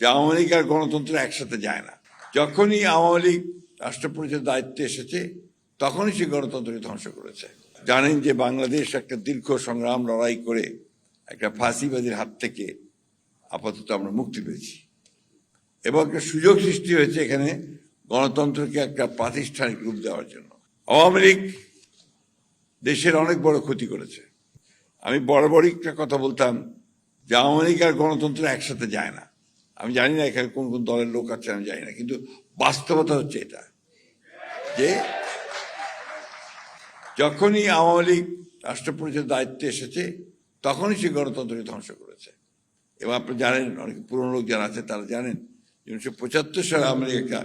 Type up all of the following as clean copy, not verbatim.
যে আওয়ামী লীগ আর গণতন্ত্র একসাথে যায় না। যখনই আওয়ামী লীগ রাষ্ট্র পরিচালনার দায়িত্বে এসেছে তখনই সে গণতন্ত্রকে ধ্বংস করেছে। জানেন যে বাংলাদেশ একটা দীর্ঘ সংগ্রাম লড়াই করে একটা ফাঁসিবাদীর হাত থেকে আপাতত আমরা মুক্তি পেয়েছি এবং একটা সুযোগ সৃষ্টি হয়েছে এখানে গণতন্ত্রকে একটা প্রাতিষ্ঠানিক রূপ দেওয়ার জন্য। আওয়ামী লীগ দেশের অনেক বড় ক্ষতি করেছে। আমি বরাবরই একটা কথা বলতাম যে আওয়ামী লীগ আর গণতন্ত্র একসাথে যায় না। আমি জানি না এখানে কোন কোন দলের লোক আছে আমি জানি না, কিন্তু বাস্তবতা হচ্ছে এটা যে যখনই আওয়ামী লীগ রাষ্ট্র পরিচালনার দায়িত্বে এসেছে তখনই সে গণতন্ত্রকে ধ্বংস করেছে। এবং আপনি জানেন, অনেক পুরনো লোক যারা আছে তারা জানেন 1975 সালে আওয়ামী লীগ একটা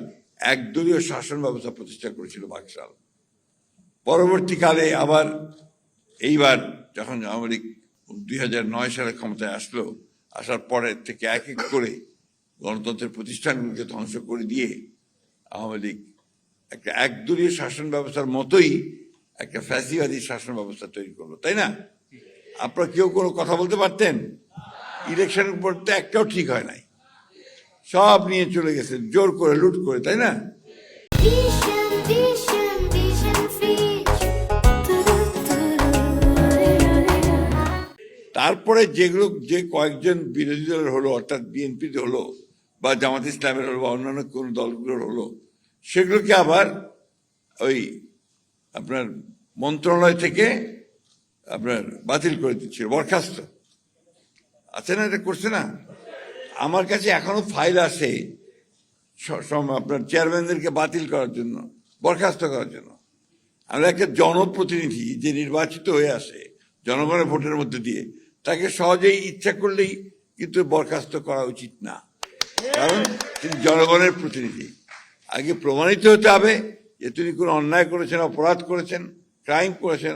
একদলীয় শাসন ব্যবস্থা প্রতিষ্ঠা করেছিল বাকশাল। পরবর্তীকালে আবার এইবার যখন আওয়ামী লীগ 2009 সালে ক্ষমতায় আসার পরে থেকে এক এক করে গণতন্ত্রের প্রতিষ্ঠানগুলোকে ধ্বংস করে দিয়ে আওয়ামী লীগ একটা একদলীয় শাসন ব্যবস্থার মতোই একটা ফ্যাসিবাদী শাসন ব্যবস্থা তৈরি করলো, তাই না? আপনারা কেউ কোনো কথা বলতে পারতেন? ইলেকশনের পর তো একটাও ঠিক হয় নাই, সব নিয়ে চলে গেছে জোর করে লুট করে, তাই না? তারপরে যে কয়েকজন বিরোধী দলের হলো, অর্থাৎ বিএনপি হলো বা জামাত ইসলামের হলো বা অন্যান্য কোন দলগুলোর হলো, সেগুলোকে আবার ওই আপনার মন্ত্রণালয় থেকে আপনার বাতিল করে দিচ্ছিল, বরখাস্ত আছে না, এটা করছে না? আমার কাছে এখনো ফাইল আছে আপনার চেয়ারম্যানদেরকে বাতিল করার জন্য, বরখাস্ত করার জন্য। আমরা একটা জনপ্রতিনিধি যে নির্বাচিত হয়ে আসে জনগণের ভোটের মধ্যে দিয়ে, তাকে সহজেই ইচ্ছা করলেই কিন্তু বরখাস্ত করা উচিত না, কারণ তিনি জনগণের প্রতিনিধি। আগে প্রমাণিত হতে হবে যে তিনি কোনো অন্যায় করেছেন, অপরাধ করেছেন, ক্রাইম করেছেন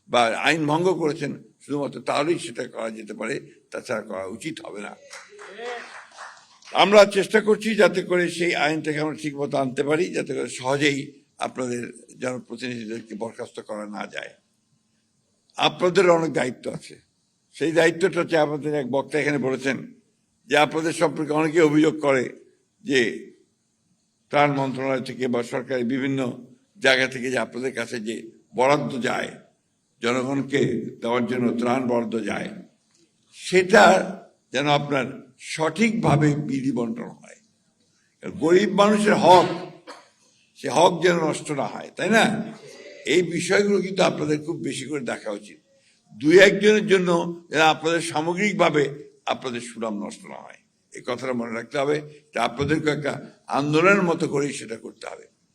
বা আইন ভঙ্গ করেছেন, শুধুমাত্র তাহলেই সেটা করা যেতে পারে, তাছাড়া করা উচিত হবে না। আমরা চেষ্টা করছি যাতে করে সেই আইনটাকে আমরা ঠিক মতো আনতে পারি, যাতে করে সহজেই আপনাদের জনপ্রতিনিধিদেরকে বরখাস্ত করা না যায়। আপনাদের অনেক দায়িত্ব আছে, সেই দায়িত্বটা হচ্ছে, আপনাদের এক বক্তা এখানে বলেছেন যে আপনাদের সম্পর্কে অনেকে অভিযোগ করে যে ত্রাণ মন্ত্রণালয় থেকে বা সরকারি বিভিন্ন জায়গা থেকে যে আপনাদের কাছে যে বরাদ্দ যায়, জনগণকে দেওয়ার জন্য ত্রাণ বরাদ্দ যায়, সেটা যেন আপনার সঠিকভাবে বিধি বন্টন হয়। গরিব মানুষের হক, সে হক যেন নষ্ট না হয়, তাই না? এই বিষয়গুলো কিন্তু আপনাদের খুব বেশি করে দেখা উচিত। দুই একজনের জন্য যেন আপনাদের সামগ্রিকভাবে আপনাদের সুনাম নষ্ট না হয়, এই কথাটা মনে রাখতে হবে। আপনাদেরকে একটা আন্দোলনের মতো করেই সেটা করতে হবে।